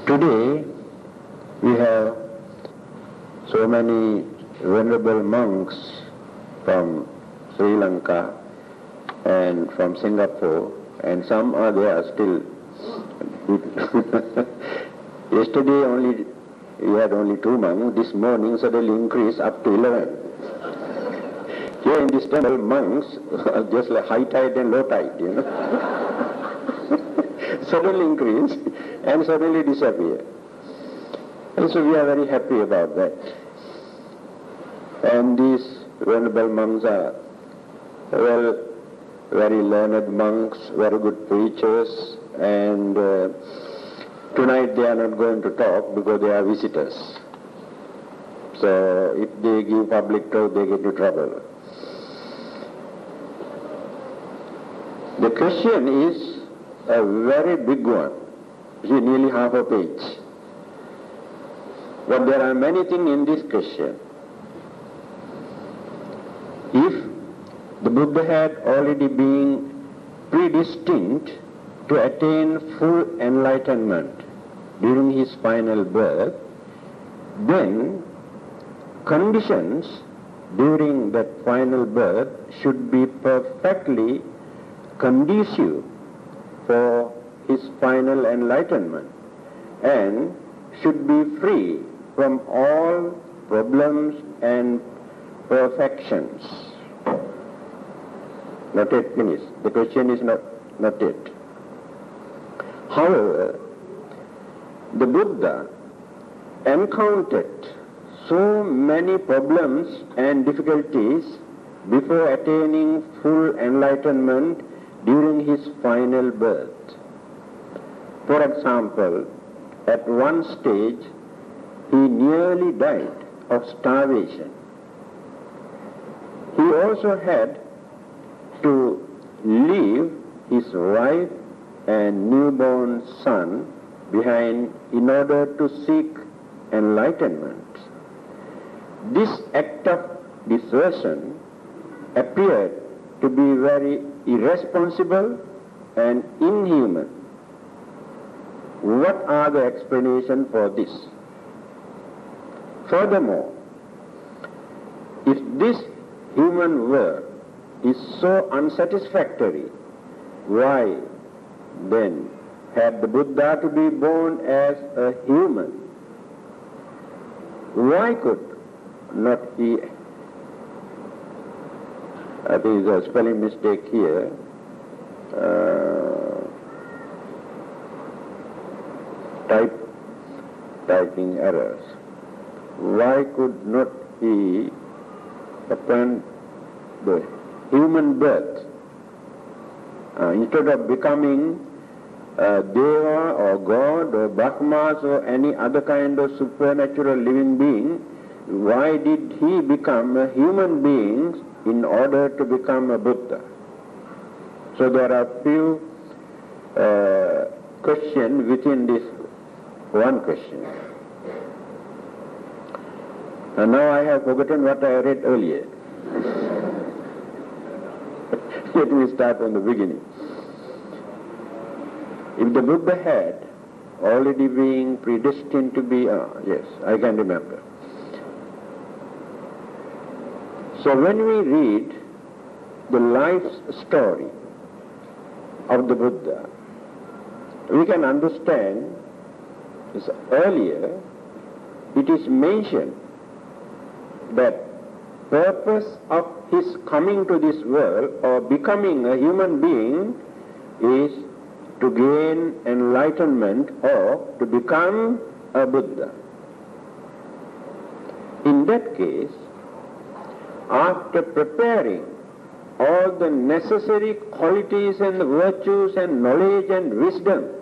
Today we have so many venerable monks from Sri Lanka and from Singapore, and some are there still. Yesterday we had only 2 monks. This morning suddenly increased up to 11. Here in this temple, monks are just like high tide and low tide, Suddenly increase and suddenly disappear. And so we are very happy about that. And these venerable monks are very learned monks, very good preachers, and tonight they are not going to talk because they are visitors. So if they give public talk, they get into trouble. The question is a very big one. It's nearly half a page. But there are many things in this question. If the Buddha had already been predestined to attain full enlightenment during his final birth, then conditions during that final birth should be perfectly conducive for his final enlightenment and should be free from all problems and perfections. Not yet finished. The question is not yet. However, the Buddha encountered so many problems and difficulties before attaining full enlightenment during his final birth. For example, at one stage, he nearly died of starvation. He also had to leave his wife and newborn son behind in order to seek enlightenment. This act of desertion appeared to be very irresponsible and inhuman. What are the explanations for this? Furthermore, if this human work is so unsatisfactory, why then had the Buddha to be born as a human? Why could not he? I think there's a spelling mistake here. Typing errors. Why could not he, upon the human birth, instead of becoming a Deva or God or Brahmas or any other kind of supernatural living being, why did he become a human being in order to become a Buddha? So there are few questions within this one question. And now I have forgotten what I read earlier. Let me start from the beginning. If the Buddha had already been predestined to be, yes, I can remember. So when we read the life story of the Buddha, we can understand this. Earlier it is mentioned that purpose of his coming to this world or becoming a human being is to gain enlightenment or to become a Buddha. In that case, after preparing all the necessary qualities and virtues and knowledge and wisdom,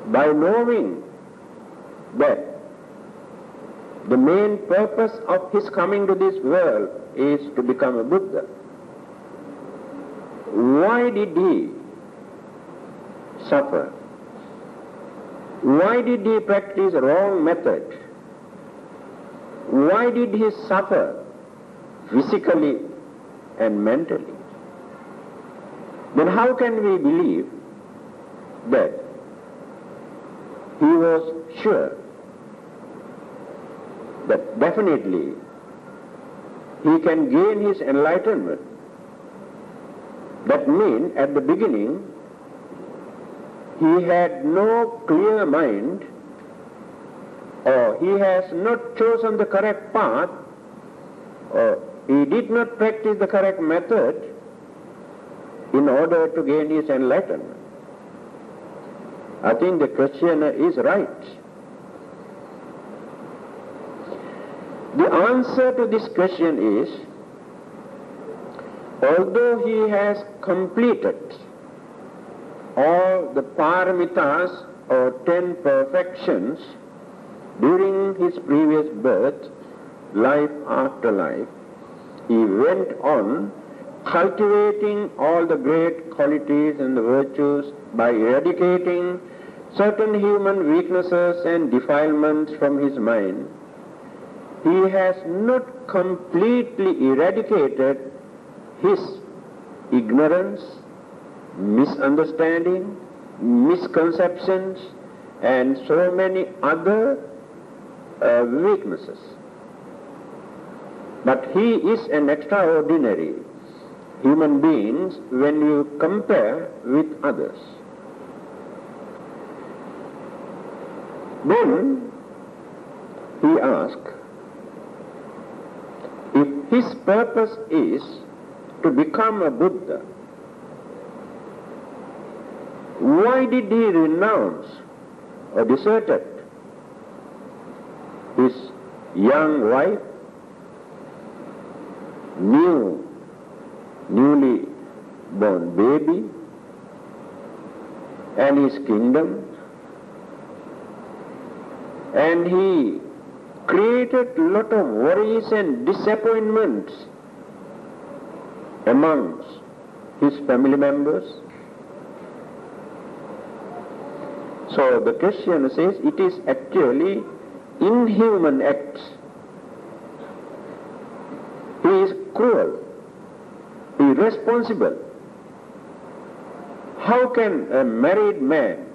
by knowing that the main purpose of his coming to this world is to become a Buddha, why did he suffer? Why did he practice wrong method? Why did he suffer physically and mentally? Then how can we believe that he was sure that definitely he can gain his enlightenment. That means at the beginning he had no clear mind, or he has not chosen the correct path, or he did not practice the correct method in order to gain his enlightenment. I think the questioner is right. The answer to this question is, although he has completed all the paramitas or 10 perfections during his previous birth, life after life, he went on cultivating all the great qualities and the virtues by eradicating certain human weaknesses and defilements from his mind. He has not completely eradicated his ignorance, misunderstanding, misconceptions, and so many other weaknesses. But he is an extraordinary human being when you compare with others. Then he asked, if his purpose is to become a Buddha, why did he renounce or deserted his young wife, newly born baby, and his kingdom, and he created a lot of worries and disappointments amongst his family members? So the Christian says it is actually inhuman acts. He is cruel, irresponsible. How can a married man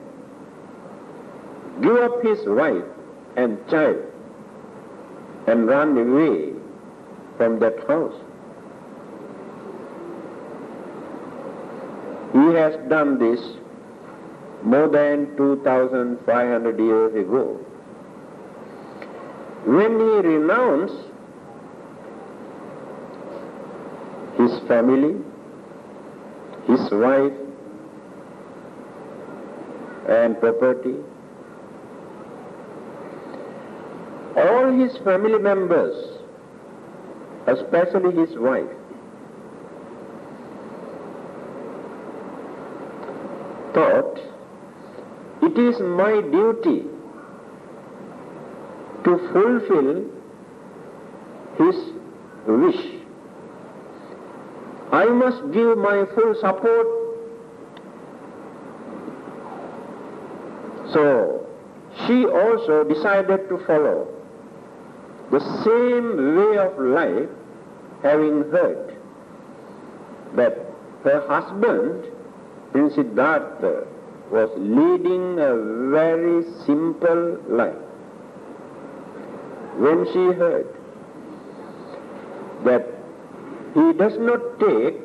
give up his wife and child and run away from that house? He has done this more than 2,500 years ago. When he renounced his family, his wife and property, all his family members, especially his wife, thought, it is my duty to fulfill his wish. I must give my full support. So she also decided to follow the same way of life, having heard that her husband, Prince Siddhartha, was leading a very simple life. When she heard that he does not take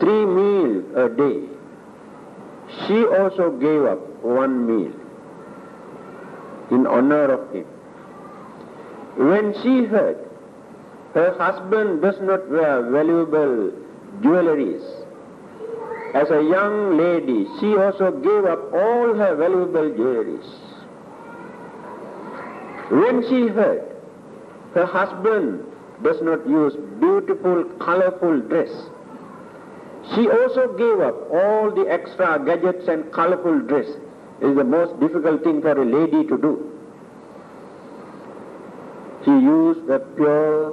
3 meals a day, she also gave up 1 meal in honor of him. When she heard her husband does not wear valuable jewelries, as a young lady, she also gave up all her valuable jewelries. When she heard her husband does not use beautiful, colorful dress, she also gave up all the extra gadgets and colorful dress. It is the most difficult thing for a lady to do. She used a pure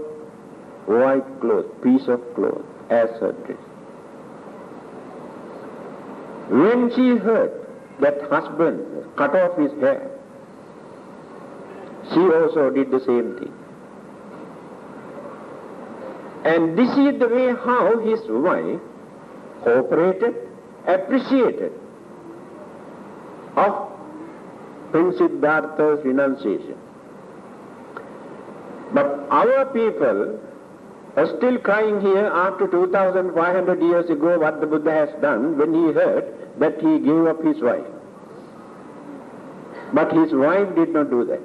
white cloth, piece of cloth, as her dress. When she heard that husband cut off his hair, she also did the same thing. And this is the way how his wife cooperated, appreciated of Prince Siddhartha's renunciation. But our people are still crying here after 2,500 years ago what the Buddha has done when he heard that he gave up his wife. But his wife did not do that.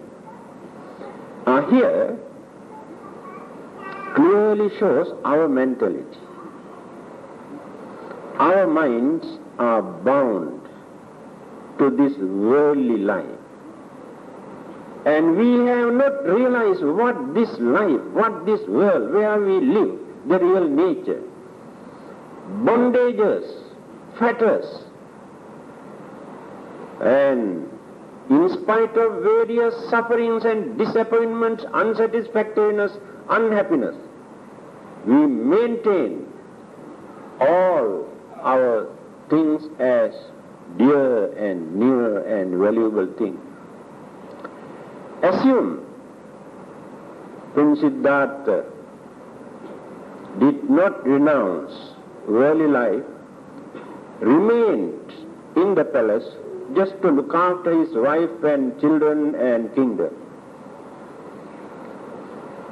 Here clearly shows our mentality. Our minds are bound to this worldly life. And we have not realized what this life, what this world, where we live, the real nature. Bondages, fetters. And in spite of various sufferings and disappointments, unsatisfactoriness, unhappiness, we maintain all our things as dear and near and valuable things. Assume Prince Siddhartha did not renounce worldly life, remained in the palace just to look after his wife and children and kingdom.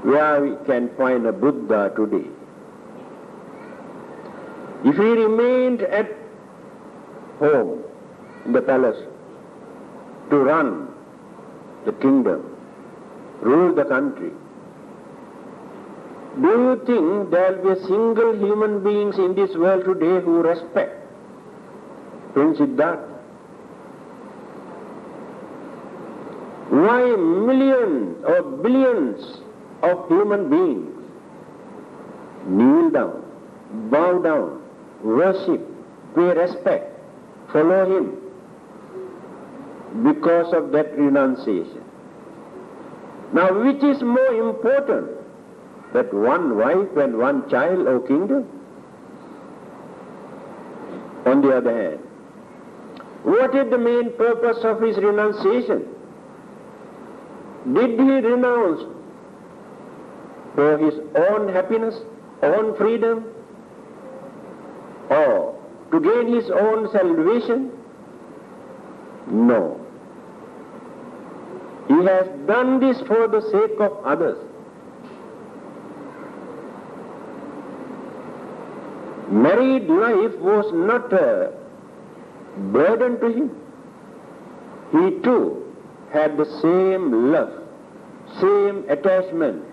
Where we can find a Buddha today. If he remained at home in the palace to run the kingdom, rule the country, do you think there will be a single human beings in this world today who respect Prince Siddhartha? Why millions or billions of human beings kneel down, bow down, worship, pay respect, follow him? Because of that renunciation. Now, which is more important, that one wife and one child or kingdom? On the other hand, what is the main purpose of his renunciation? Did he renounce for his own happiness, own freedom, or to gain his own salvation? No. He has done this for the sake of others. Married life was not a burden to him. He too had the same love, same attachment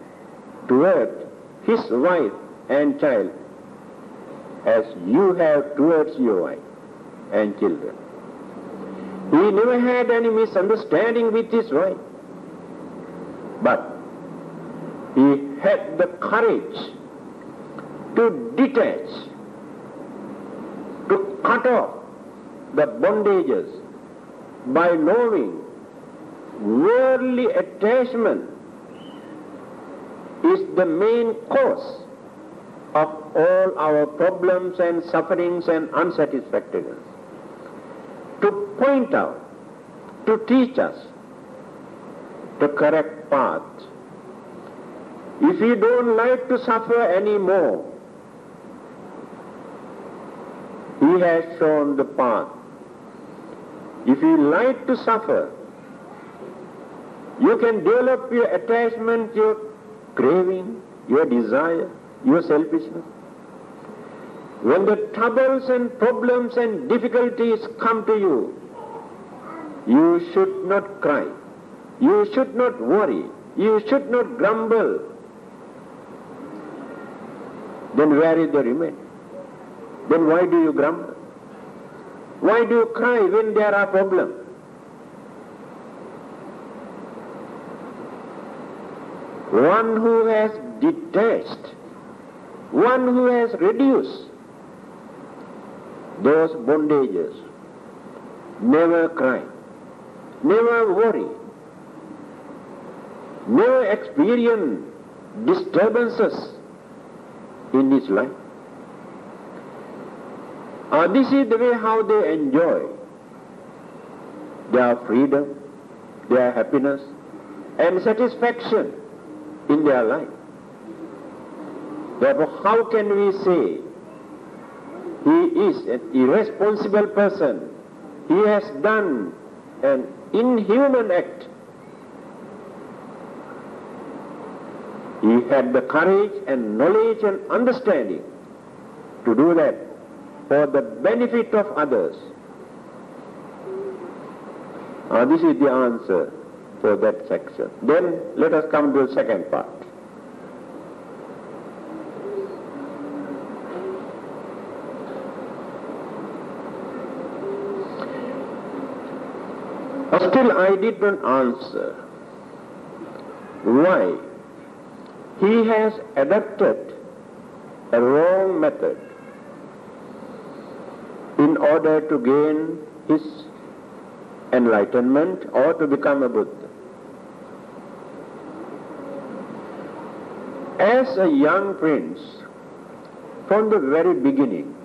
toward his wife and child as you have towards your wife and children. He never had any misunderstanding with his wife, but he had the courage to detach, to cut off the bondages by knowing worldly attachment is the main cause of all our problems and sufferings and unsatisfactoriness. To point out, to teach us the correct path. If you don't like to suffer anymore, he has shown the path. If you like to suffer, you can develop your attachment, your craving, your desire, your selfishness. When the troubles and problems and difficulties come to you, you should not cry, you should not worry, you should not grumble. Then where is the remedy? Then why do you grumble? Why do you cry when there are problems? One who has detached, one who has reduced those bondages, never cry, never worry, never experience disturbances in his life. This is the way how they enjoy their freedom, their happiness and satisfaction in their life. Therefore, how can we say he is an irresponsible person? He has done an inhuman act. He had the courage and knowledge and understanding to do that for the benefit of others. This is the answer for that section. Then let us come to the second part. Still I did not answer why he has adopted a wrong method in order to gain his enlightenment or to become a Buddha. As a young prince, from the very beginning,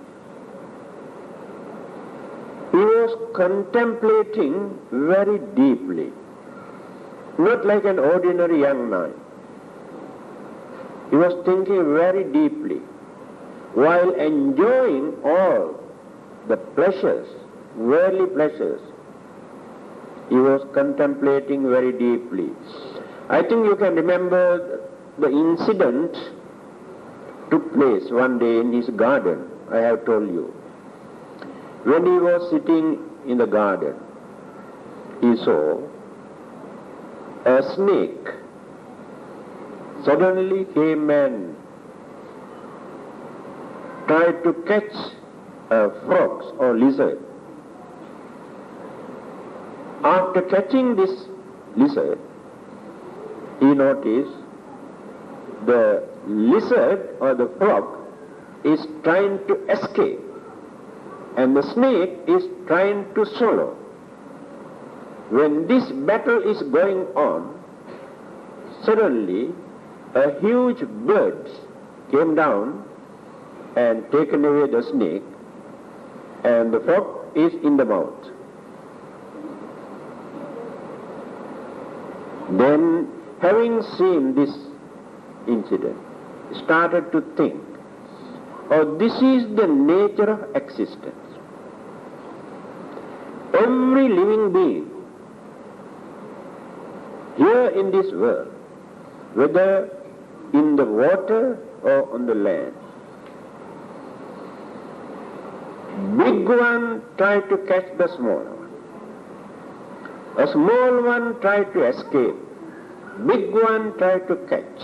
he was contemplating very deeply, not like an ordinary young man. He was thinking very deeply, while enjoying all the pleasures, worldly pleasures. He was contemplating very deeply. I think you can remember the incident took place one day in his garden, I have told you. When he was sitting in the garden, he saw a snake. Suddenly came and tried to catch frogs or lizard. After catching this lizard, he noticed the lizard or the frog is trying to escape, and the snake is trying to swallow. When this battle is going on, suddenly a huge bird came down and taken away the snake, and the frog is in the mouth. Then, having seen this incident, started to think, oh, this is the nature of existence. Every living being here in this world, whether in the water or on the land, big one tried to catch the small one. A small one tried to escape. Big one tried to catch.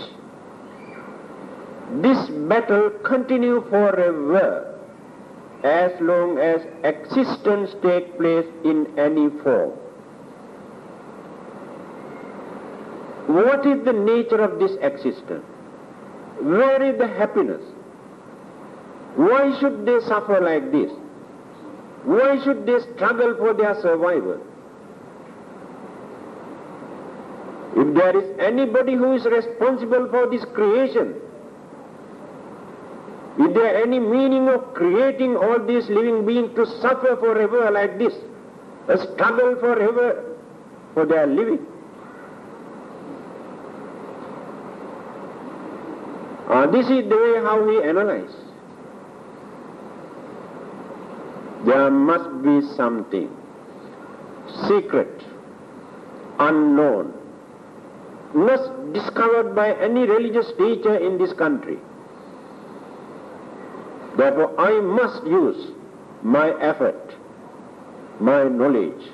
This battle continues forever as long as existence takes place in any form. What is the nature of this existence? Where is the happiness? Why should they suffer like this? Why should they struggle for their survival? If there is anybody who is responsible for this creation, is there any meaning of creating all these living beings to suffer forever like this? A struggle forever for their living? This is the way how we analyze. There must be something secret, unknown, not discovered by any religious teacher in this country. Therefore, I must use my effort, my knowledge,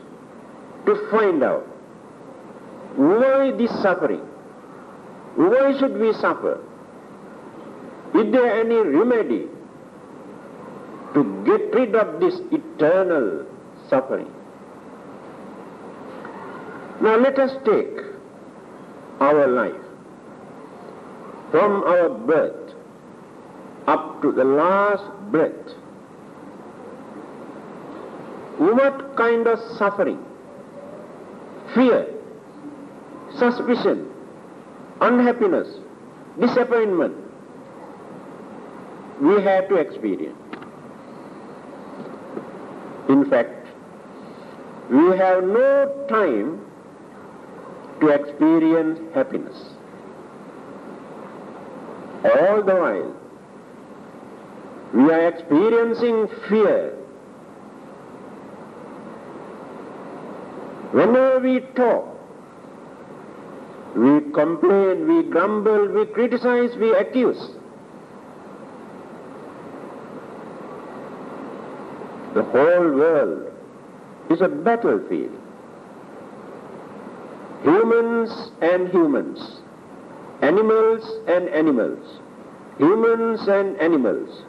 to find out why this suffering. Why should we suffer? Is there any remedy to get rid of this eternal suffering? Now let us take our life from our birth up to the last breath. What kind of suffering, fear, suspicion, unhappiness, disappointment we have to experience. In fact, we have no time to experience happiness. All the while, we are experiencing fear. Whenever we talk, we complain, we grumble, we criticize, we accuse. The whole world is a battlefield. Humans and humans, animals and animals, humans and animals,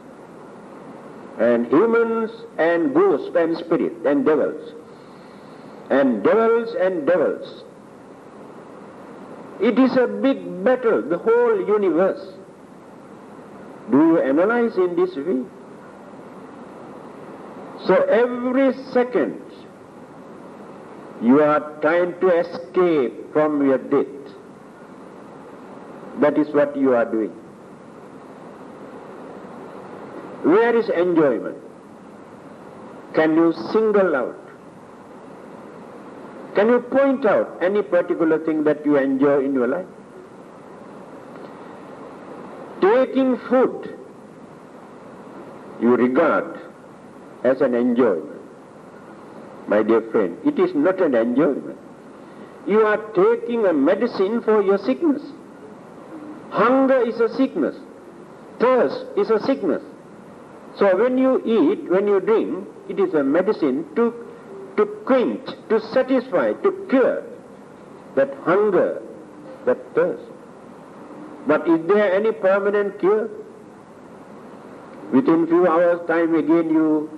and humans and ghosts and spirits and devils and devils. It is a big battle, the whole universe. Do you analyze in this way? So every second you are trying to escape from your death. That is what you are doing. Where is enjoyment? Can you single out? Can you point out any particular thing that you enjoy in your life? Taking food you regard as an enjoyment. My dear friend, it is not an enjoyment. You are taking a medicine for your sickness. Hunger is a sickness. Thirst is a sickness. So when you eat, when you drink, it is a medicine to quench, to satisfy, to cure that hunger, that thirst. But is there any permanent cure? Within few hours' time again you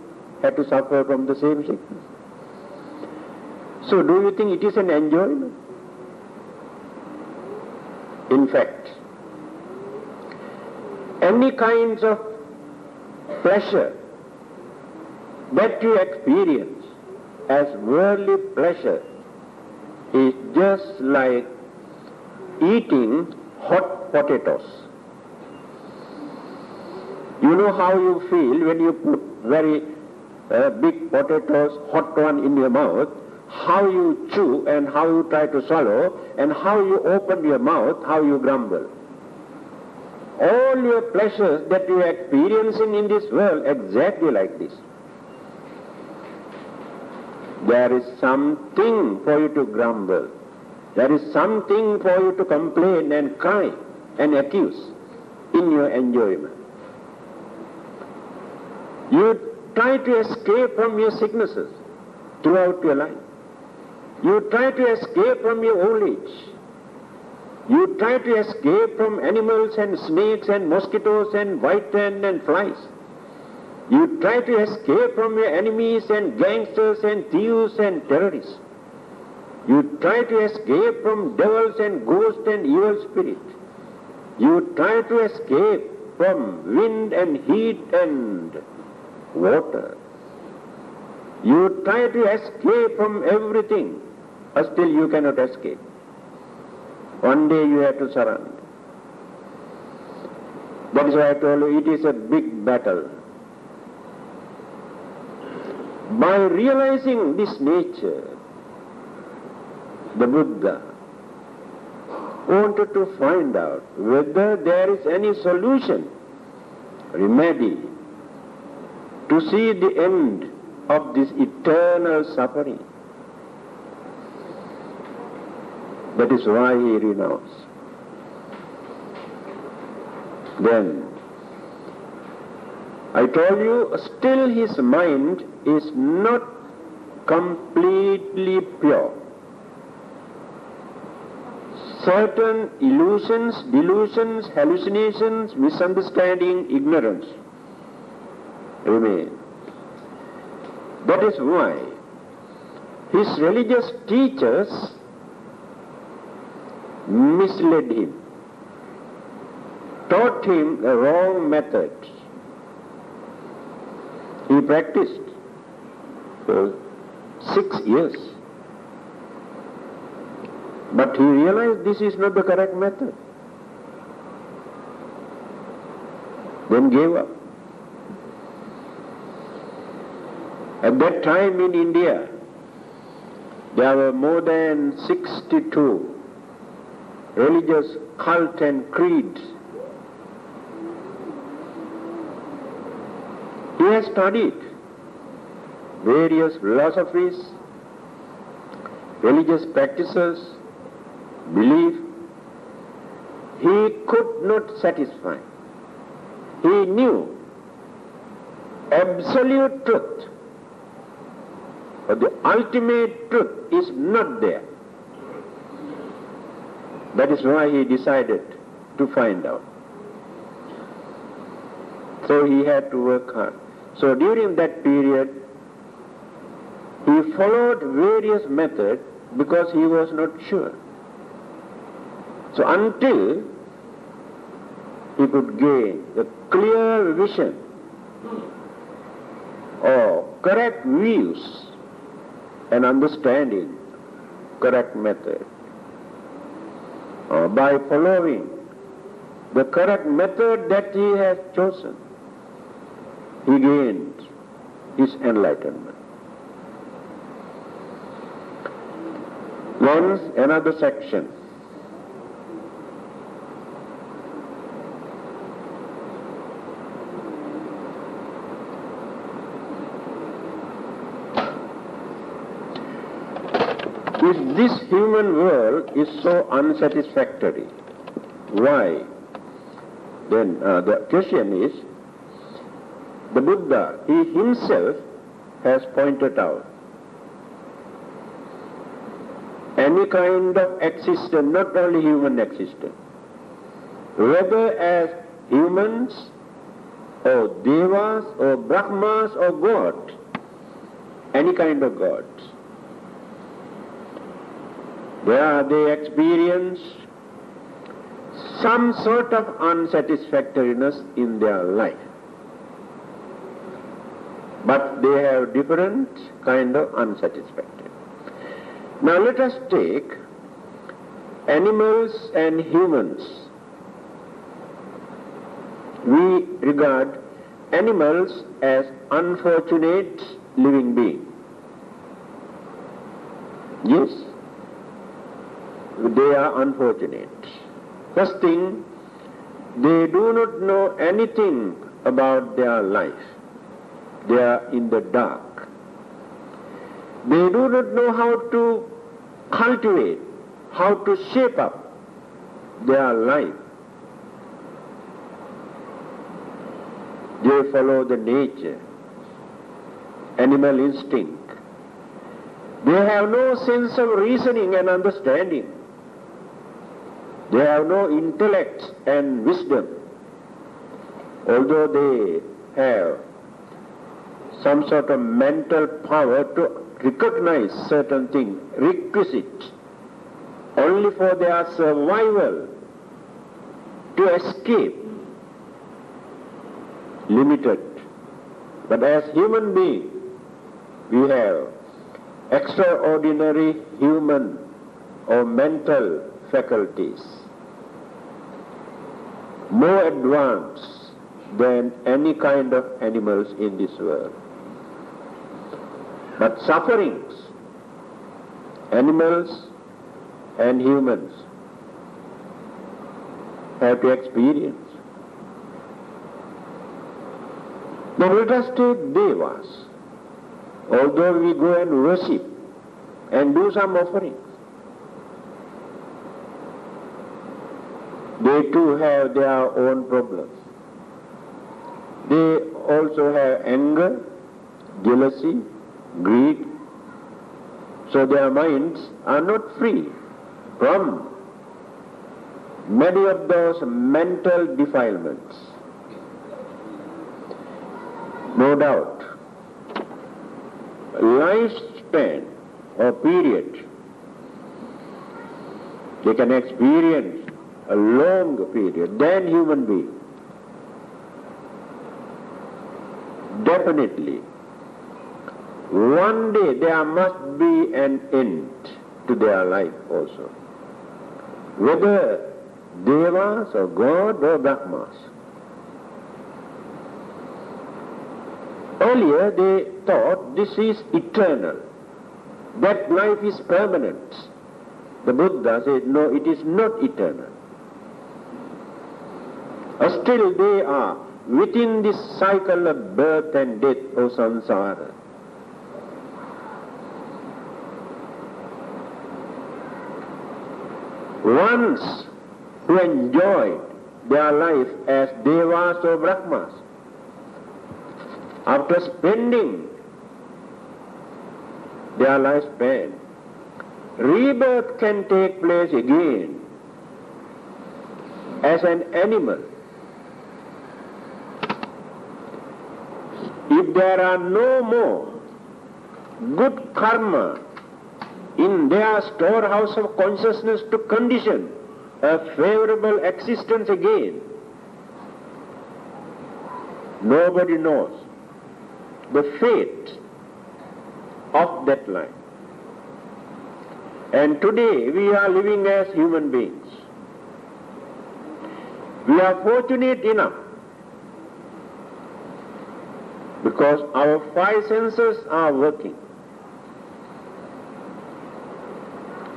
have to suffer from the same sickness. So do you think it is an enjoyment? In fact, any kinds of pleasure that you experience as worldly pleasure is just like eating hot potatoes. You know how you feel when you put very big potatoes, hot one in your mouth, how you chew and how you try to swallow, and how you open your mouth, how you grumble. All your pleasures that you are experiencing in this world exactly like this. There is something for you to grumble. There is something for you to complain and cry and accuse in your enjoyment. You try to escape from your sicknesses throughout your life. You try to escape from your old age. You try to escape from animals and snakes and mosquitoes and white ants and flies. You try to escape from your enemies and gangsters and thieves and terrorists. You try to escape from devils and ghosts and evil spirits. You try to escape from wind and heat and water. You try to escape from everything, but still you cannot escape. One day you have to surrender. That is why I told you it is a big battle. By realizing this nature, the Buddha wanted to find out whether there is any solution, remedy, to see the end of this eternal suffering. That is why he renounced. Then, I told you, still his mind is not completely pure. Certain illusions, delusions, hallucinations, misunderstanding, ignorance remain. That is why his religious teachers misled him, taught him the wrong method. He practiced for 6 years. But he realized this is not the correct method. Then gave up. At that time in India, there were more than 62 religious cults and creeds. He has studied various philosophies, religious practices, belief, he could not satisfy. He knew absolute truth, but the ultimate truth is not there. That is why he decided to find out. So he had to work hard. So during that period, he followed various methods because he was not sure. So until he could gain a clear vision or correct views and understanding correct method, or by following the correct method that he has chosen, he gained his enlightenment. Once another section. If this human world is so unsatisfactory, why? Then the question is, the Buddha, he himself has pointed out any kind of existence, not only human existence, whether as humans or devas or brahmas or God, any kind of gods, there they experience some sort of unsatisfactoriness in their life. But they have different kind of unsatisfactory. Now let us take animals and humans. We regard animals as unfortunate living beings. Yes, they are unfortunate. First thing, they do not know anything about their life. They are in the dark. They do not know how to cultivate, how to shape up their life. They follow the nature, animal instinct. They have no sense of reasoning and understanding. They have no intellect and wisdom, although they have some sort of mental power to recognize certain things, requisite only for their survival, to escape, limited. But as human beings, we have extraordinary human or mental faculties, more advanced than any kind of animals in this world. But sufferings, animals and humans have to experience. Now let us take devas. Although we go and worship and do some offerings, they too have their own problems. They also have anger, jealousy, greed. So their minds are not free from many of those mental defilements. No doubt, lifespan or period, they can experience a longer period than human being. Definitely, one day there must be an end to their life also, whether devas or God or brahmas. Earlier they thought this is eternal, that life is permanent. The Buddha said, no, it is not eternal. Still they are within this cycle of birth and death or samsara. ones who enjoyed their life as devas or brahmas, after spending their lifespan, rebirth can take place again as an animal. If there are no more good karma in their storehouse of consciousness to condition a favorable existence again, nobody knows the fate of that life. And today we are living as human beings. We are fortunate enough because our five senses are working.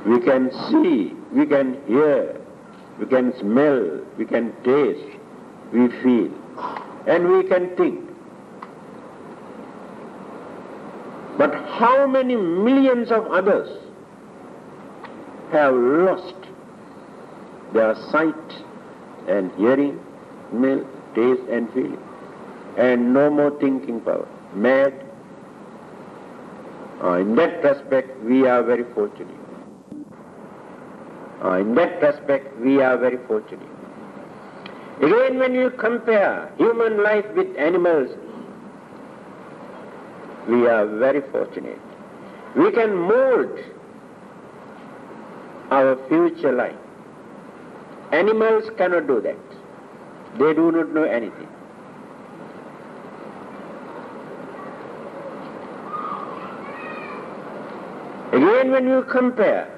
We can see, we can hear, we can smell, we can taste, we feel, and we can think. But how many millions of others have lost their sight and hearing, smell, taste and feeling, and no more thinking power, mad? In that respect we are very fortunate. In that respect we are very fortunate. Again, when you compare human life with animals, we are very fortunate. We can mold our future life. Animals cannot do that. They do not know anything. Again, when you compare,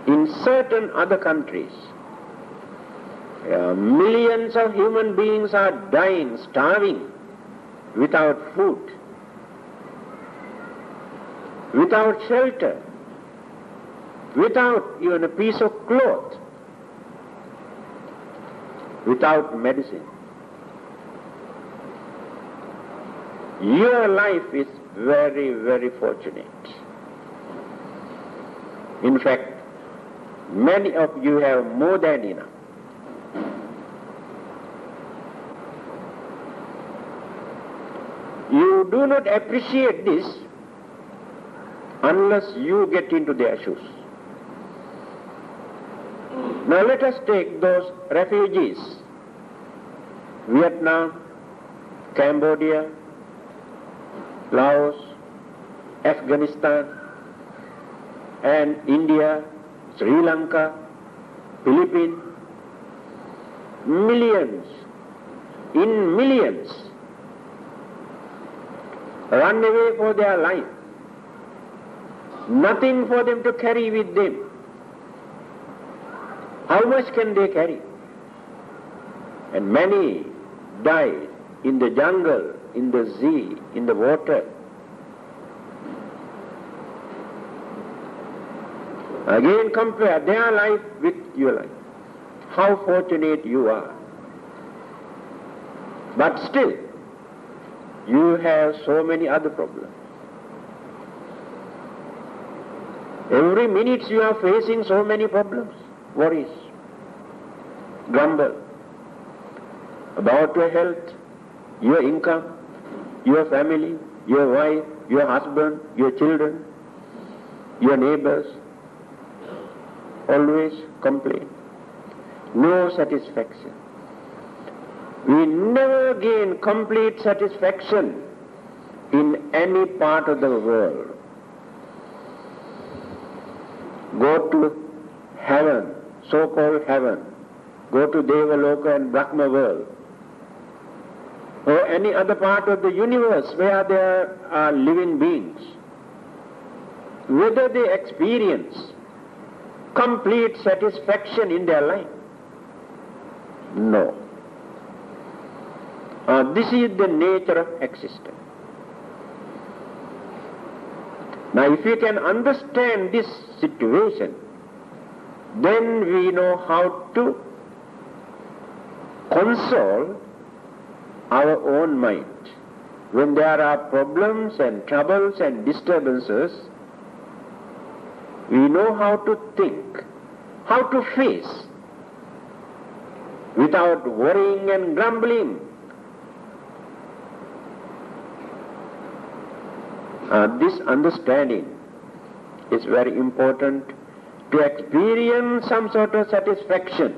in certain other countries, millions of human beings are dying, starving, without food, without shelter, without even a piece of cloth, without medicine. Your life is very, very fortunate. In fact, many of you have more than enough. You do not appreciate this unless you get into their shoes. Now let us take those refugees, Vietnam, Cambodia, Laos, Afghanistan, and India, Sri Lanka, Philippines, millions, in millions, run away for their life. Nothing for them to carry with them. How much can they carry? And many died in the jungle, in the sea, in the water. Again compare their life with your life. How fortunate you are. But still, you have so many other problems. Every minute you are facing so many problems, worries, grumble about your health, your income, your family, your wife, your husband, your children, your neighbors. Always complain. No satisfaction. We never gain complete satisfaction in any part of the world. Go to heaven, so-called heaven. Go to Devaloka and Brahma world. Or any other part of the universe where there are living beings. Whether they experience complete satisfaction in their life? No. This is the nature of existence. Now if we can understand this situation, then we know how to console our own mind. When there are problems and troubles and disturbances, We know how to think, how to face, without worrying and grumbling. This understanding is very important to experience some sort of satisfaction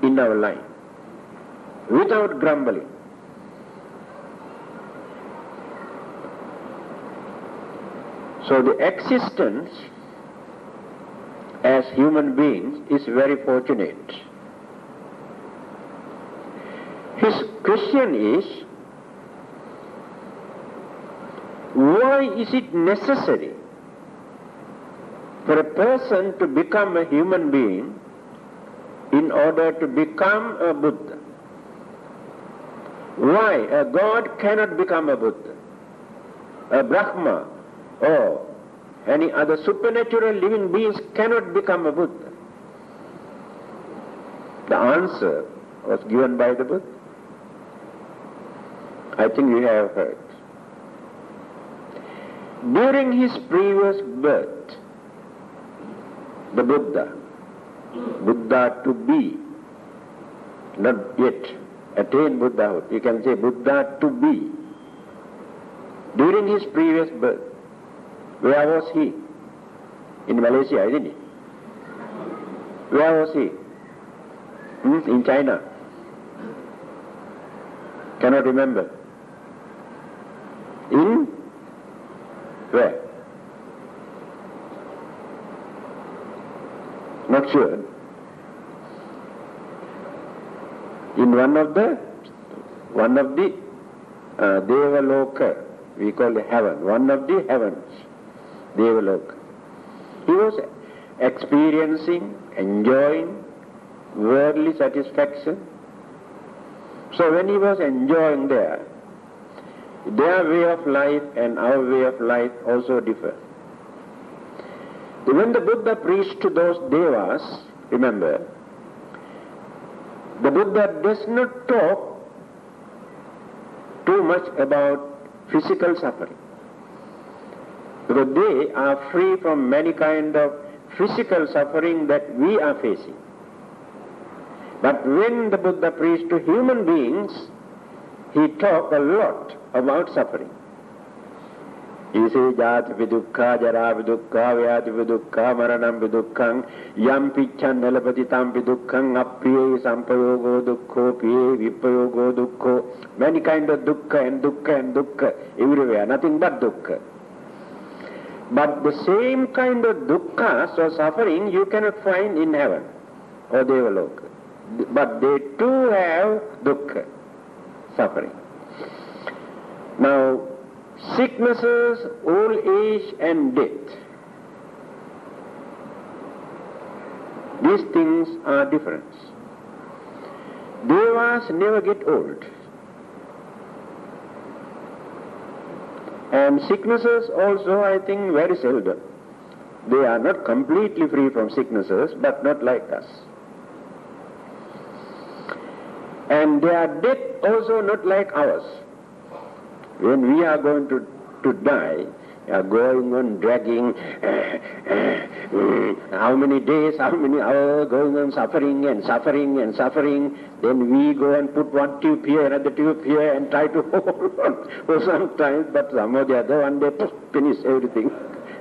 in our life, without grumbling. So the existence as human beings is very fortunate. His question is, why is it necessary for a person to become a human being in order to become a Buddha? Why a God cannot become a Buddha, a Brahma, or any other supernatural living beings cannot become a Buddha? The answer was given by the Buddha. I think you have heard. During his previous birth, the Buddha to be, not yet attain Buddhahood, you can say Buddha to be. During his previous birth, where was he? In Malaysia, isn't it? Where was he? In China. Cannot remember. In where? Not sure. In one of the Devaloka, we call it heaven, one of the heavens, Devaloka. He was experiencing, enjoying worldly satisfaction. So when he was enjoying there, their way of life and our way of life also differ. When the Buddha preached to those devas, remember, the Buddha does not talk too much about physical suffering, because they are free from many kind of physical suffering that we are facing. But when the Buddha preached to human beings, he talked a lot about suffering. He says, Jati vidukkha, jara vidukkha, vyadi vidukkha, maranam vidukkha, yam picchan nalapatitam vidukkha, apriye sampayogo dukkho, piye vipayogo dukkho. Many kind of dukkha and dukkha and dukkha everywhere, nothing but dukkha. But the same kind of dukkha, so suffering, you cannot find in heaven or Devaloka. But they too have dukkha, suffering. Now, sicknesses, old age and death, these things are different. Devas never get old. And sicknesses also, I think, very seldom. They are not completely free from sicknesses, but not like us. And their death also not like ours. When we are going to die, we are going on dragging how many days, how many hours, going on suffering and suffering and suffering. Then we go and put one tube here, another tube here, and try to hold on for some time, but somehow the other one day, finish everything,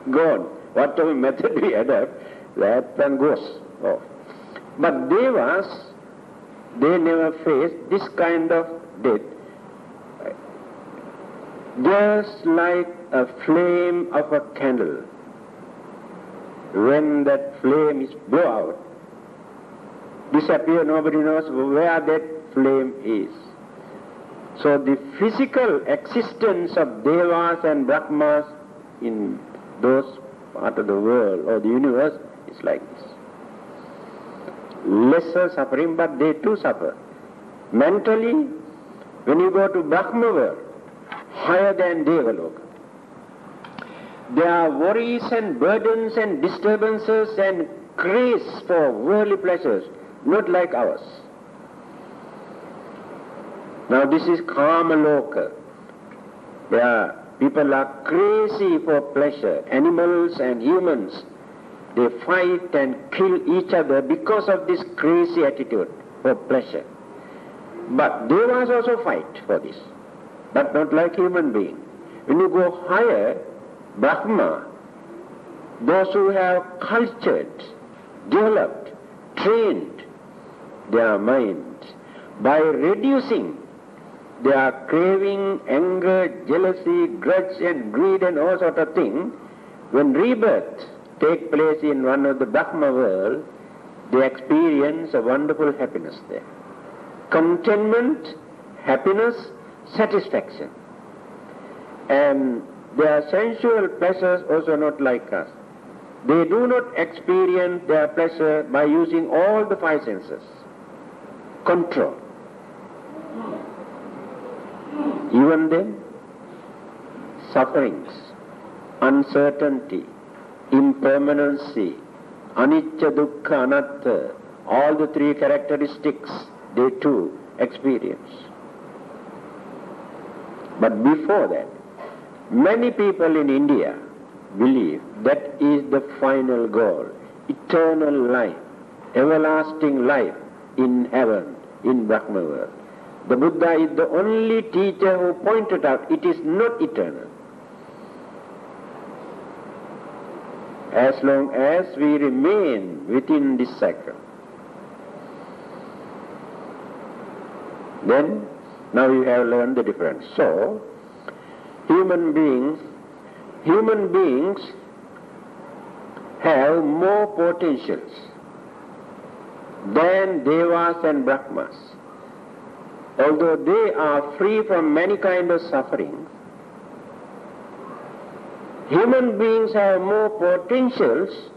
gone. Whatever method we adapt, that one goes off. But devas, they never face this kind of death. Just like a flame of a candle, when that flame is blown out, disappear, nobody knows where that flame is. So the physical existence of devas and brahmas in those part of the world or the universe is like this. Lesser suffering, but they too suffer. Mentally, when you go to Brahma world, higher than Devaloka, there are worries and burdens and disturbances and craze for worldly pleasures, not like ours. Now this is Kamaloka. There people are crazy for pleasure, animals and humans. they fight and kill each other because of this crazy attitude for pleasure. But devas also fight for this, but not like human beings. When you go higher, Brahma, those who have cultured, developed, trained their minds by reducing their craving, anger, jealousy, grudge and greed and all sort of things, when rebirth take place in one of the Brahma world, they experience a wonderful happiness there. Contentment, happiness, satisfaction. And their sensual pleasures also not like us. They do not experience their pleasure by using all the five senses. Control. Even then, sufferings, uncertainty, impermanency, anicca, dukkha, anatta, all the three characteristics they too experience. But before that, many people in India believe that is the final goal, eternal life, everlasting life in heaven, in Brahma world. The Buddha is the only teacher who pointed out it is not eternal. As long as we remain within this cycle. Then, now you have learned the difference. So, human beings have more potentials than devas and brahmas. Although they are free from many kinds of suffering, human beings have more potentials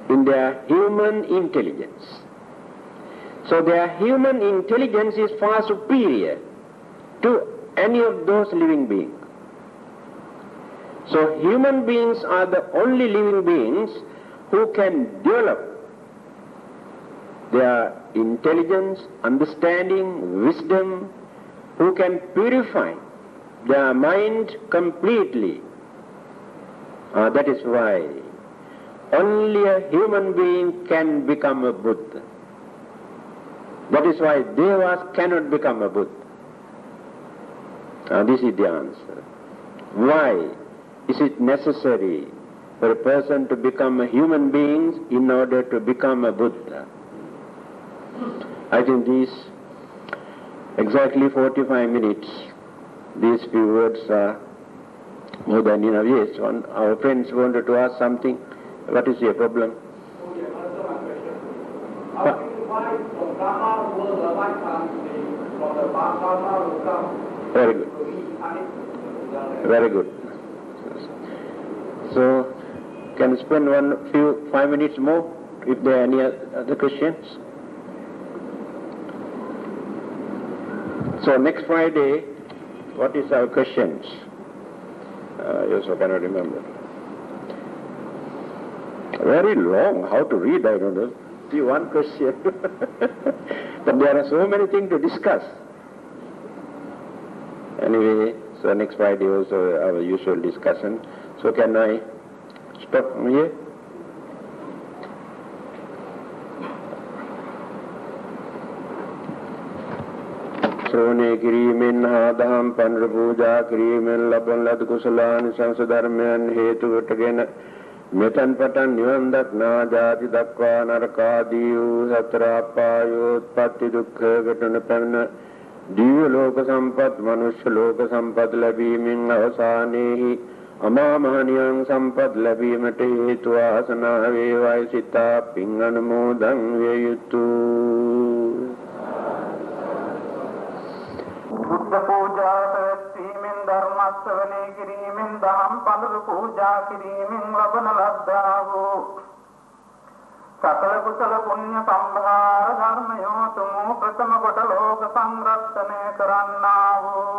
in their human intelligence. So their human intelligence is far superior to any of those living beings. So human beings are the only living beings who can develop their intelligence, understanding, wisdom, who can purify their mind completely. That is why only a human being can become a Buddha. That is why devas cannot become a Buddha. This is the answer. Why is it necessary for a person to become a human being in order to become a Buddha? I think these exactly 45 minutes, these few words are more than enough. Yes, our friends wanted to ask something. What is your problem? Very good. Very good. So, can you spend 5 minutes more if there are any other questions? So next Friday, what is our questions? I also cannot remember. Very long, how to read, I don't know. See one question. But there are so many things to discuss. Anyway, so next Friday also our usual discussion. So can I stop here? ශ්‍රවණය කිරීමෙන් හා දහම් පඬුර පූජා කිරීමෙන් ලබන ලද කුසලානිසංස ධර්මයන් හේතු කොටගෙන මෙතන් පටන් නිවන් දක්නා ජාති දක්වා නරකාදී වූ සතර අපායෝත්පත්ති දුක්ඛකට නොපැමිණ දිව්‍ය ලෝක සම්පත් මනුෂ්‍ය ලෝක සම්පත් ලැබීමෙන් අවසානයේහි අමා මහ නිවන් සම්පත් ලැබීමට හේතු ආසනා වේවායි සිතා පින් අනුමෝදන් විය යුතුය. බුද්ධ පූජා පැවැත්වීමෙන් ධර්ම ශ්‍රවණය කිරීමෙන් දහම් පඬුරු පූජා කිරීමෙන් ලබන ලද්දා වූ සකල කුසල පුණ්‍ය සම්භාර ධර්මයෝ තුමෝ ප්‍රථම කොට ලෝක සංරක්ෂණය කරන්නා වූ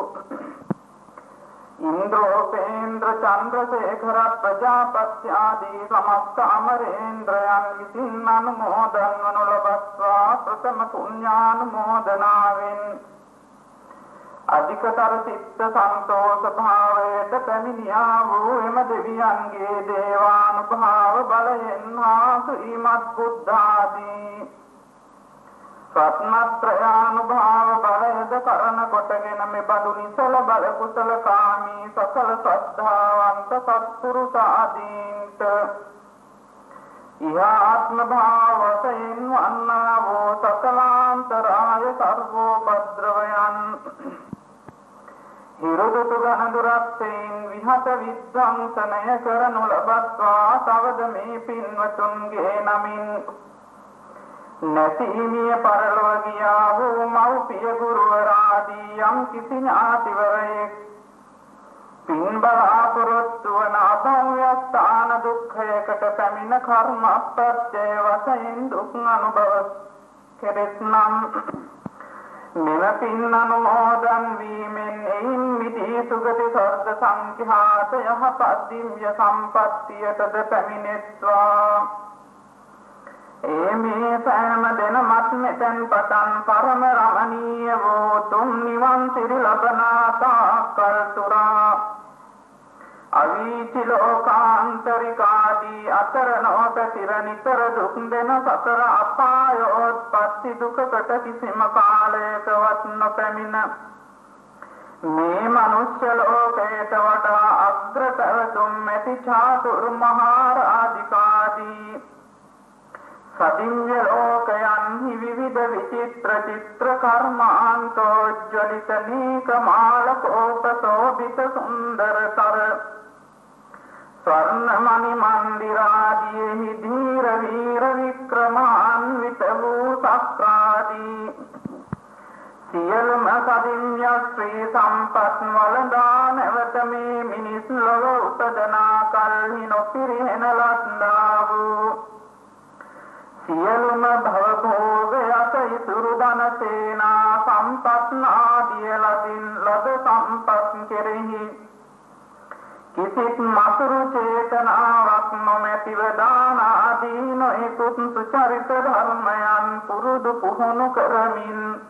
ඉන්ද්‍රෝපේන්ද්‍ර චන්ද්‍රසේඛර ප්‍රජාපති ආදී සමස්ත අමරේන්ද්‍රයන් විසින් අනුමෝදන් වනු ලබත්වා ප්‍රථම පුණ්‍යානුමෝදනාවෙන් අධිකතර චිත්ත සන්තෝෂ භාවයට පැමිණියා වූ එම දෙවියන්ගේ දේවානුභාව බලයෙන් හා ශ්‍රීමත් බුද්ධාදී රත්නත්‍රයානුභාව බලයද කරන කොටගෙන මෙබඳු නිසල බල කුසල කාමී සකල ශ්‍රද්ධාවන්ත සත්පුරුෂාදීන්ට ඉහාත්ම භාවයෙන් වන්නා වූ සකලාන්තරාය සර්වෝපද්‍රවයන් හිරුදුතු ගහඳුරක්යෙන් විහත විද්වංසනය කරනු ලබත්වා තවද මේ පින්වතුන්ගේ නමින් නැතිමිය පරලොව ගියා වූ මව්පිය ගුරුවරාදී යම් කිසි ඥාතිවරයෙක් පින් බලාපොරොත්තු වන අභව්‍ය ස්ථාන දුක්ඛයකට පැමිණ කර්මප්‍රත්‍ය වශයෙන් දුක් අනුභව කෙරෙත්නම් මෙම පින් අනුමෝදන් වීමෙන් එයින් මිදී සුගති ස්වර්ග සංඛ්‍යාත යහපත් දිව්‍ය සම්පත්තියටද පැමිණෙත්වා මේ සෑම දෙනමත් මෙතෙන් පටන් පරම රමණීය වූ තුන් නිවන් සිරි ලබනා තාක්කල් තුරා අවීචි ලෝකාන්තරිකාදී අතර නොපැතිර නිතර දුක් දෙන සතර අපායෝත්පත්ති දුකකට කිසිම කාලයකවත් නොපැමිණ මේ මනුෂ්‍ය ලෝකයට වඩා අග්‍ර පැවතුම් ඇති චාතුරු මහාරාධිකාදී සදිව්‍ය ලෝකයන්හි විවිධ විචිත්‍ර චිත්‍ර කර්මාන්තෝජ්වලිත නීකමාලකෝපශෝභිත සුන්දරතර ස්වර්ණමණි මන්දිරාදීහි ධීර වීර වික්‍රමාන්විත වූ සක්‍රාදී සියලුම සදිව්‍ය ශ්‍රී සම්පත් වලදා නැවත මේ මිනිස් ලොව උපදනා කල්හි නොපිරිහෙන ලද්දා වූ සියලුම භවභෝගයත ඉතුරු ධන සේනා සම්පත් ආදිය ලදින් ලද සම්පත් කෙරෙහි කිසිත් මසුරු චේතනාවක් නොමැතිව දාන ආදී නොයෙකුත් සුචරිත ධර්මයන් පුරුදු පුහුණු කරමින්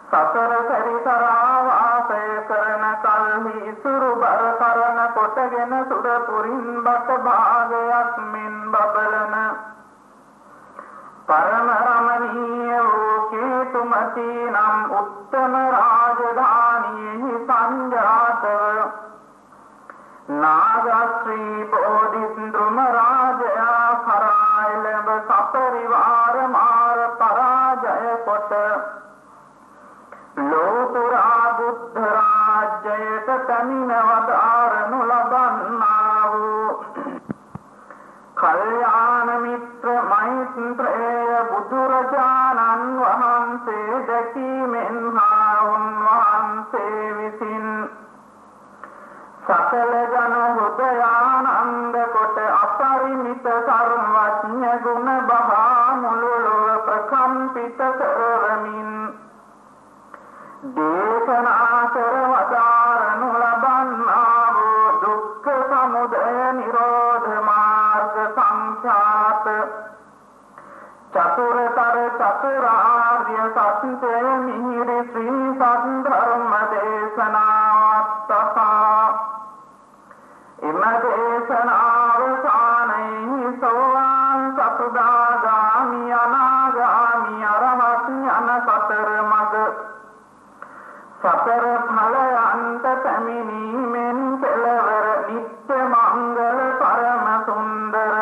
සතර සැරිසරා වාසය කරන කල්හි ඉසුරු බර කරන කොටගෙන සුරපුරින් බට භාගයක් මෙන් බබලන परम रमणीय केतुमती नम उत्तम राजधानी संजात नागश्री बोधिन्द्रुम राजया खरायलब सपरिवार मार पराजय कोट लोतुरा बुद्ध राज्यत तमिन वदारनु लबन्नावु कल्याण मित्र मैत्रेय बुදුරජාණන් වහන්සේ දැකීමෙන් හා උන්වහන්සේ විසින් සකල ජන හෘදයානන්ද කොට අපරිමිත සර්වඥ ගුණ බහා මුළු ලොව ප්‍රකම්පිත කරමින් දේශනා කර වදාරනු ලබන්නා වූ දුක්ඛ සමුදය නිරෝධ මාර්ග සංඛ්‍යාත චතුරතර චතුරාර්ය සත්‍ය මිහිරි ශ්‍රී සද්ධර්ම දේශනාවත්තා එම දේශනාවසානයේ සෝවාන් සතරදාගාමි අනාගාමි අරහත් ඥාන සතර මඟ සතර ඵලයන්ත පැමිණීමෙන් කෙලවර නිත්‍ය මංගල පරම සුන්දර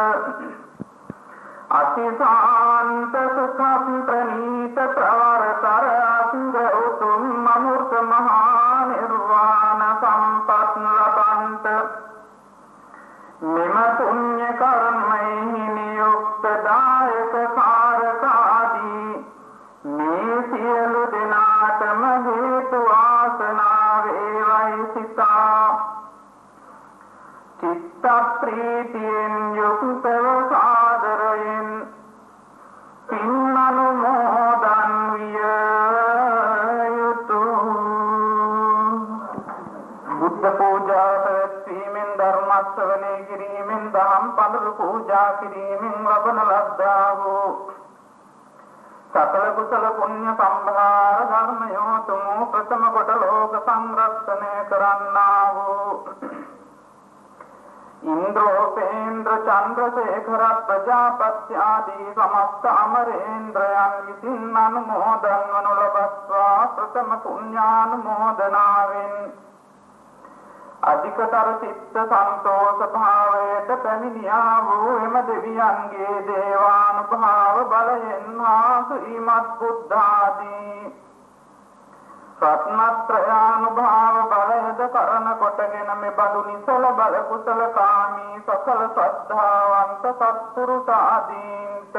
අතිශාන්ත සුඛ ප්‍රණීත ප්‍රවරතර අංග උතුම් අමෘත මහා නිර්වාණ සම්පත් ලබන්ත මෙම පුණ්‍ය කර්මයෙහි නියුක්ත දායක කාරකාදී මේ සියලු දෙනාටම හේතු වාසනා වේවයි සිතා චිත්ත ප්‍රීතියෙන් යුක්තව සාදරයෙන් පින් අනුමෝදන් විය යුතුය. බුද්ධ පූජා පැවැත්වීමෙන් ධර්ම ශ්‍රවණය කිරීමෙන් දහම් පඬුරු පූජා කිරීමෙන් ලබන ලද්දා වූ සකල කුසල පුණ්‍ය සම්භාර ධර්මයෝ තුමෝ ප්‍රථම කොට ලෝක සංරක්ෂණය කරන්නා වූ ඉන්ද්‍රෝපේන්ද්‍ර චන්ද්‍රසේඛර ප්‍රජාපති ආදී සමස්ත අමරේන්ද්‍රයන් විසින් අනුමෝදන් වනු ලබස්වා ප්‍රථම පුණ්‍යානුමෝදනාවෙන් අධිකතර චිත්ත සන්තෝෂ භාවයට පැමිණියා වූ එම දෙවියන්ගේ දේවානුභාව බලයෙන් ශ්‍රීමත් බුද්ධාදී රත්නත්‍රයානුභාව බලයද කරන කොටගෙන මෙබඳු නිසල බල කුසල කාමී සකල ශ්‍රද්ධාවන්ත සත්පුරුෂ ආදීන්ට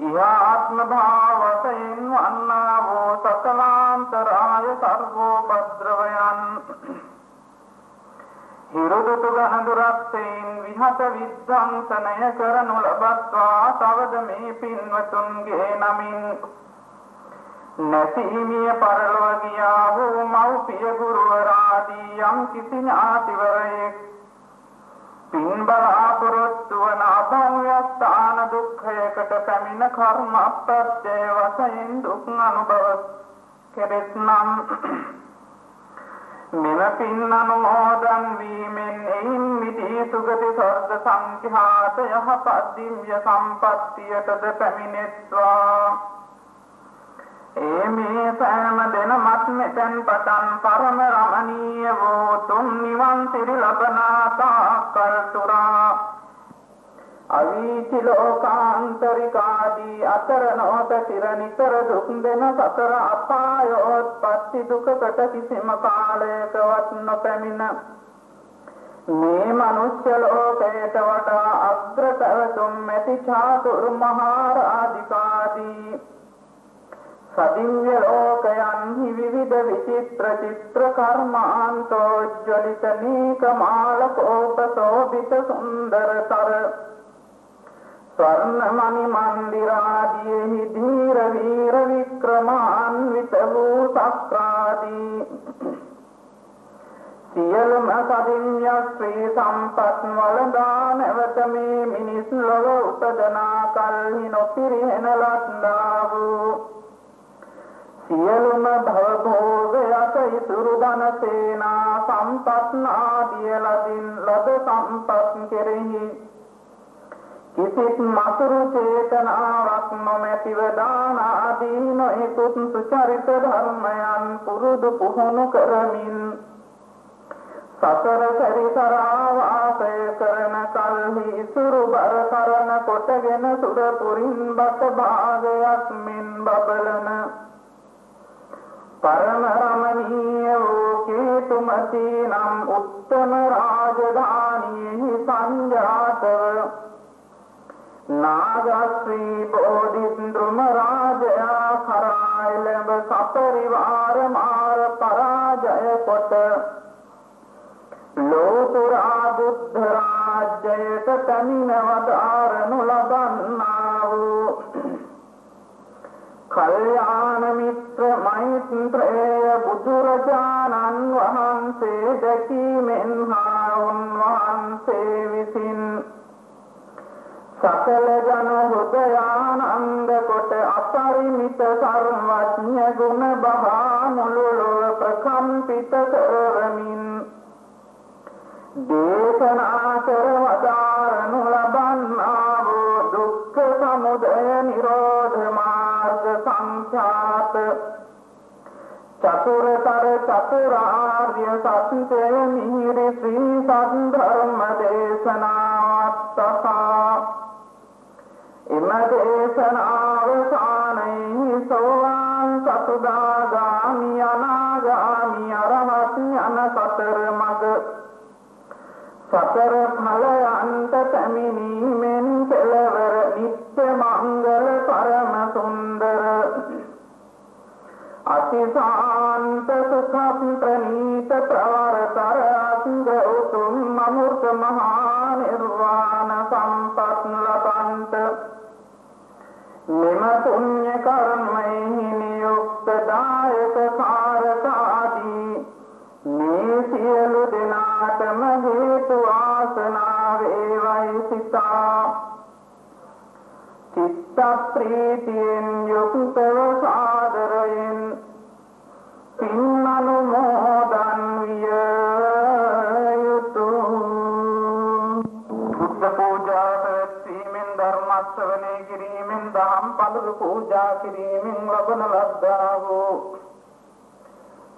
ඉහාත්ම භාවයෙන් වන්නා වූ සකලාන්තරාය සර්වෝපද්‍රවයන් හිරුදුතු ගහඳුරක්සෙන් විහත විද්ධංසනය කරනු ලබත්වා තවද මේ පින්වතුන්ගේ නමින් නැසීමිය පරලොව ගියා වූ මව්පිය ගුරුවරාදී යම් කිසි ඥාතිවරයෙක් පින් බලාපොරොත්තු වන අභව්‍ය ස්ථාන දුක්ඛයකට පැමිණ කර්ම ප්‍රත්‍ය වශයෙන් දුක් අනුභව කෙරෙත්නම් මෙම පින් අනුමෝදන් වීමෙන් එයින් මිදී සුගති ස්වර්ග සංඛ්‍යාත යහපත් දිව්‍ය සම්පත්තියටද පැමිණෙත්වා මේ සෑම දිනමත් මෙතෙන් පටන් පරම රමණීය වූ තුන් නිවන් සිරි ලබනා තාකල් තුරා අවීචි ලෝකාන්තරිකාදී අතර නොත සිර නිතර දුක් දෙන සතර අපායෝත්පත්ති දුකකට කිසිම කාලයකවත් නොපැමිණ මේ මනුෂ්‍ය ලෝකයට වඩා අග්‍ර පැවතුම් ඇති චාතුර් මහාරාධිකාදී සදිව්‍ය ලෝකයන්හි විවිධ විචිත්‍ර චිත්‍ර කර්මාන්තෝජ්වලිත නීකමාල කෝපසෝභිත සුන්දරතර ස්වර්ණමණි මන්දිරාදීහි ධීර වීර වික්‍රමාන්විත වූ සක්‍රාදී සියලුම සදිව්‍ය ශ්‍රී සම්පත් වළඳා නැවත මේ මිනිස් ලොව උපදනා කල්හි නොපිරිහෙන ලද්දා වූ සියලුම භවභෝගයක ඉතුරු ධන සේනා සම්පත් ආදිය ලදින් ලද සම්පත් කෙරෙහි කිසිත් මසුරු චේතනාවක් නොමැතිව දාන ආදී නොයෙකුත් සුචරිත ධර්මයන් පුරුදු පුහුණු කරමින් සතර සැරිසරා වාසය කරන කල්හි ඉසුරු බර කරන කොටගෙන සුරපුරින් බත භාගයක් මෙන් බබලන परम रमणीय वो केतुमती नम उत्तम राजधानी संजातव नागश्री बोधिन्द्रुम राजया खरायलब सपरिवार मार पराजय कोट लोतुरा बुद्ध राज्यයට තනිනවදාරනු ලබන්නාවු කල්යාණ මිත්‍ර මෛත්‍රේය බුදුරජාණන් වහන්සේ දැකීමෙන් හා උන්වහන්සේ විසින් සකල ජන හෘදයානන්ද කොට අපරිමිත සර්වඥ ගුණ බහා මුළු ලොව ප්‍රකම්පිත කරමින් දේශනා කර වදාරනු ලබන්නා වූ දුක්ඛ සමුදය නිරෝධ මාර්ග සංඛ්‍යාත චතුරතර චතුරාර්ය සත්‍ය මිහිරි ශ්‍රී සද්ධර්ම දේශනාවත්තා එම දේශනාවසානයේ සෝවාන් සතුදාගාමි අනාගාමි අරහත් යන සතර මඟ සතර ඵලයන්ට පැමිණීමෙන් කෙලවර නිත්‍ය මංගල පරම සුන්දර අතිශාන්ත සුඛ ප්‍රණීත ප්‍රවරතර අංග උතුම් අමෘත මහා නිර්වාණ සම්පත් ලබන්ත මෙම පුණ්‍ය කර්මයෙහි නියුක්ත දායක කාරකාදී මේ සියලු දෙනාටම හේතු ආසනා වේවයි සිතා ප්‍රීතියෙන් යුක්තව සාදරයෙන් පින් අනුමෝදන් විය යුතුය. බුද්ධ පූජා පැවැත්වීමෙන් ධර්ම ශ්‍රවණය කිරීමෙන් දහම් පඬුරු පූජා කිරීමෙන් ලබන ලද්දා වූ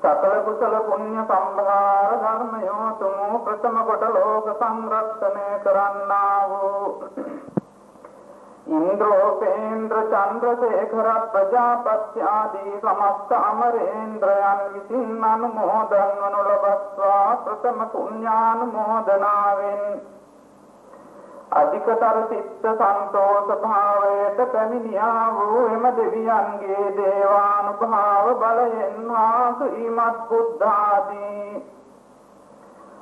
සකල කුසල පුණ්‍ය සම්භාර ධර්මයෝ තුමු ප්‍රථම කොට ලෝක සංරක්ෂණය කරන්නා වූ ඉන්ද්‍රෝපේන්ද්‍ර චන්ද්‍රසේඛර ප්‍රජාපති ආදී සමස්ත අමරේන්ද්‍රයන් විසින් අනුමෝදන් වනු ලබත්වා ප්‍රථම පුණ්‍යානුමෝදනාවෙන් අධිකතර සිත් සන්තෝෂ භාවයට පැමිණියා වූ එම දෙවියන්ගේ දේවානුභාව බලයෙන් හා ශ්‍රීමත් බුද්ධාදී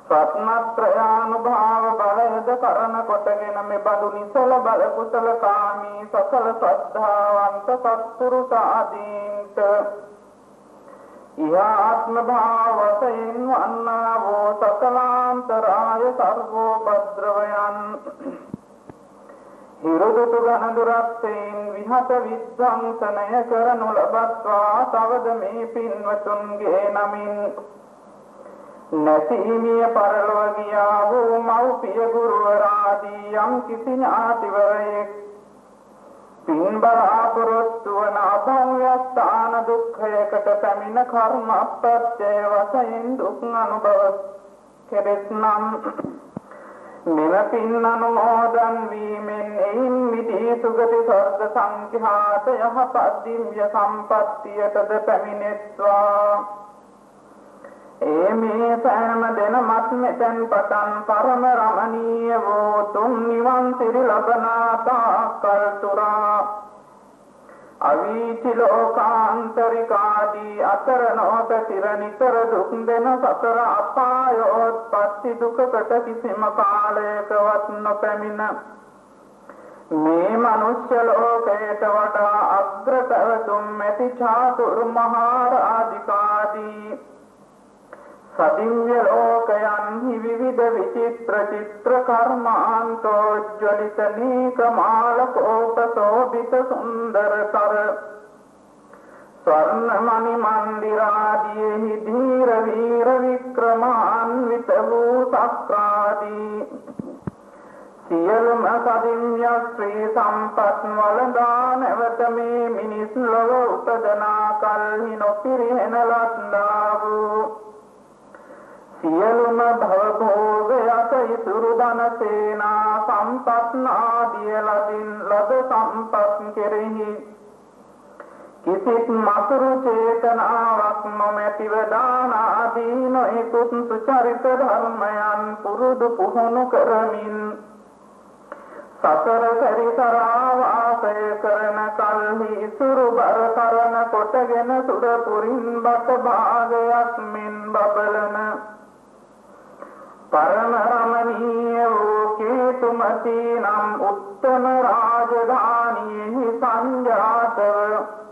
රත්නත්‍රයානුභාව බලයද කරන කොටගෙන මෙබඳු නිසල බල කුසල කාමී සකල ශ්‍රද්ධාවන්ත සත්පුරුෂ ආදීන්ට ඉහාත්ම භාවයෙන් වන්නා වූ සකලාන්තරාය සර්වෝපද්‍රවයන් හිරුදුතු ගණදුරත්තෙන් විහත විද්ධංසනය කරනු ලබත්වා තවද මේ පින්වතුන්ගේ නමින් නැසීමිය පරලොව ගියා වූ මව්පිය ගුරුවරාදී යම් කිසි ඥාතිවරයෙක් පින් බලාපොරොත්තු වන අභව්‍ය ස්ථාන දුක්ඛයකට පැමිණ කර්ම අප්‍රත්‍ය වශයෙන් දුක් අනුභව කෙරෙත්නම් මෙම පින් අනුමෝදන් වීමෙන් එයින් මිදී සුගති ස්වර්ග සංඛ්‍යාත යහපත් දිව්‍ය සම්පත්තියටද පැමිණෙත්වා. මේ සෑම දෙනමත් මෙතෙන් පටන් පරම රමණීය වූ තුන් නිවන් සිරි ලබනා තාකල් තුරා අවීචි ලෝකාන්තරිකාදී අතර නොපැතිර නිතර දුක් දෙන සතර අපායෝත්පත්ති දුකකට කිසිම කාලයකවත් නොපැමිණ මේ මනුෂ්‍ය ලෝකයට වඩා අග්‍ර පැවතුම් ඇති චාතුරු මහාරාධිකාදී සදිව්‍ය ලෝකයන්හි විවිධ විචිත්‍ර චිත්‍ර කර්මාන්තෝජ්වලිත නීකමාලකෝපසෝභිත සුන්දරතර ස්වර්ණමණි මන්දිරාදීහි ධීර වීර වික්‍රමාන්විත වූ සක්‍රාදී සියලුම සදිව්‍ය ශ්‍රී සම්පත් වළඳා නැවත මේ මිනිස් ලොව උපදනා කල්හි නොපිරිහෙන ලද්දා වූ සියලුම භවභෝගයත ඉතුරු ධන සේනා සම්පත් ආදිය ලදින් ලද සම්පත් කෙරෙහි කිසිත් මසුරු චේතනාවක් නොමැතිව දාන ආදී නොයෙකුත් සුචරිත ධර්මයන් පුරුදු පුහුණු කරමින් සතර සැරිසරා වාසය කරන කල්හි ඉසුරු බර කරන කොටගෙන සුර පුරින් බත භාගයක් මෙන් බබලන පරම රමණීය වූ කේතුමති නම් උත්තම රාජධානියෙහි සංජාතව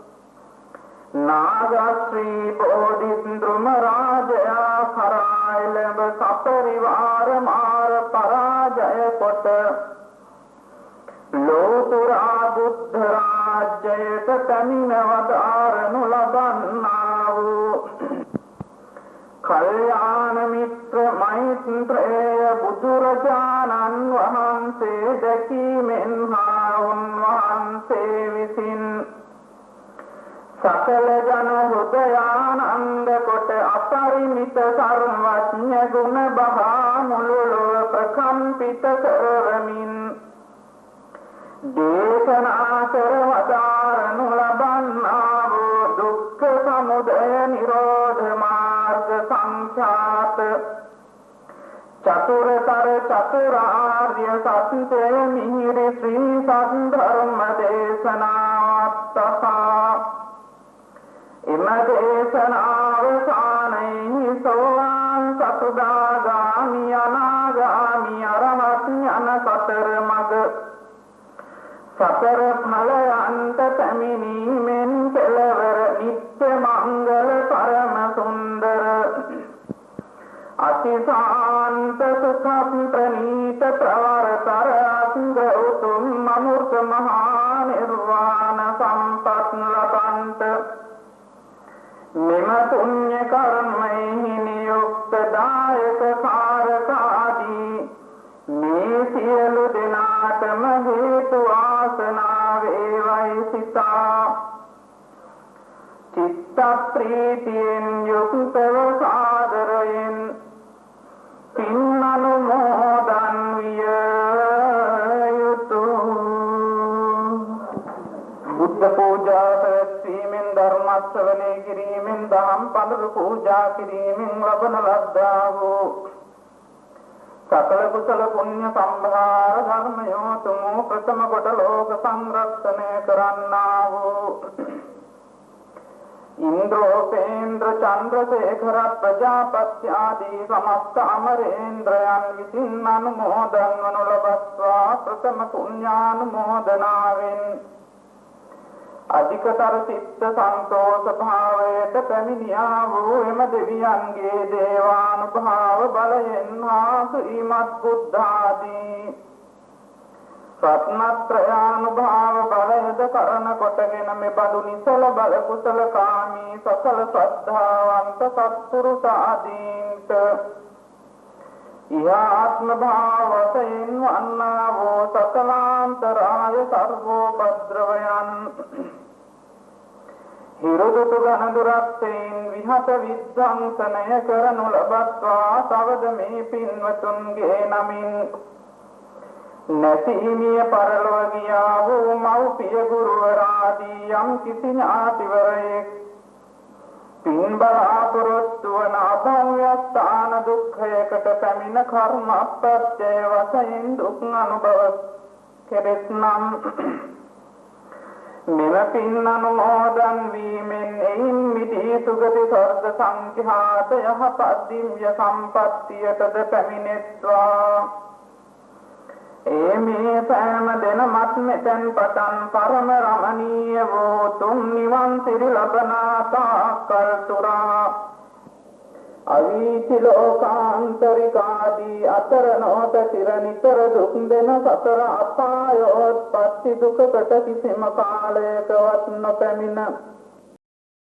නාගශ්‍රී බෝධින්ද්‍රම රාජයා කරායලඹ සපරිවාර මාර පරාජය කොට ලෝතුරා බුද්ධ රාජ්‍යයට පැමිණවදාරනු ලබන්නා වූ කල්යාණ මිත්‍ර මෛත්‍රේය බුදුරජාණන් වහන්සේ දැකීමෙන් හා උන්වහන්සේ විසින් සකල ජන හෘදයානන්ද කොට අපරිමිත සර්වඥ ගුණ බහා මුළු ලොව ප්‍රකම්පිත කරවමින් දේශනා කරවදාරනු ලබන්නා වූ දුක්ඛ සමුදය නිරෝධ මාර්ග සංඛ්‍යාත චතුරතර චතුරාර්ය සත්‍ය මිහිරි ශ්‍රී සද්ධර්ම දේශනාවත්තා එම දේශනාවසානයේ සෝවාන් සතරදාගාමි අනාගාමි අරහත් යන සතර මග සතර ඵලයන්ට පැමිණීමෙන් කෙලවර නිත්‍ය මංගල පරම සුන්දර අතිශාන්ත සුඛ ප්‍රණීත ප්‍රවරතර අංග උතුම් අමෘත මහා නිර්වාණ ප්‍රීතියෙන් යුක්තව සාදරයෙන් පින් අනුමෝදන් විය යුතුය. බුද්ධ පූජා පැවැත්වීමෙන් ධර්ම ශ්‍රවණය කිරීමෙන් දහම් පඬුරු පූජා කිරීමෙන් ලබන ලද්දා වූ සකල කුසල පුණ්‍ය සම්භාර ධර්මයෝ තුමෝ ප්‍රථම කොට ලෝක සංරක්ෂණය කරන්නා වූ ඉන්ද්‍රෝපේන්ද්‍ර චන්ද්‍රසේඛර ප්‍රජාපති ආදී සමස්ත අමරේන්ද්‍රයන් විසින් අනුමෝදන් වනු ලබත්වා ප්‍රථම පුණ්‍යානුමෝදනාවෙන් අධිකතර චිත්ත සන්තෝෂ භාවයට පැමිණියා වූ එම දෙවියන්ගේ දේවානුභාව බලයෙන් ශ්‍රීමත් බුද්ධාදී රත්නත්‍රයානුභාව බලයද කරන කොටගෙන මෙබඳු නිසල බල කුසල කාමී සකල ශ්‍රද්ධාවන්ත සත්පුරුෂාදීන්ට ඉහාත්ම භාවයෙන් වන්නා වූ සකලාන්තරාය සර්වෝපද්‍රවයන් හිරුදුතු ගණදුරක්තයෙන් විහත විද්ධංසනය කරනු ලබත්වා සවද මේ පින්වතුන්ගේ නමින් නැසීමිය පරලොව ගියා වූ මව්පිය ගුරුවරාදී යම් කිසි ඥාතිවරයෙක් පින් බලාපොරොත්තු වන අභව්‍ය ස්ථාන දුක්ඛයකට පැමිණ කර්ම ප්‍රත්‍ය වශයෙන් දුක් අනුභව කෙරෙත්නම් මෙම පින් අනුමෝදන් වීමෙන් එයින් මිදී සුගති ස්වර්ග සංඛ්‍යාත යහපත් දිව්‍ය සම්පත්තියටද පැමිණෙත්වා. මේ සෑම දෙනමත් මෙතෙන් පටන් පරම රමණීය වූ තුන් නිවන් සිරි ලබනා තාක්කල් තුරා අවීචි ලෝකාන්තරිකාදී අතර නොත චිර නිතර දුක් දෙන සතර අපායෝත්පත්ති දුකකට කිසිම කාලයකවත් නොපැමිණ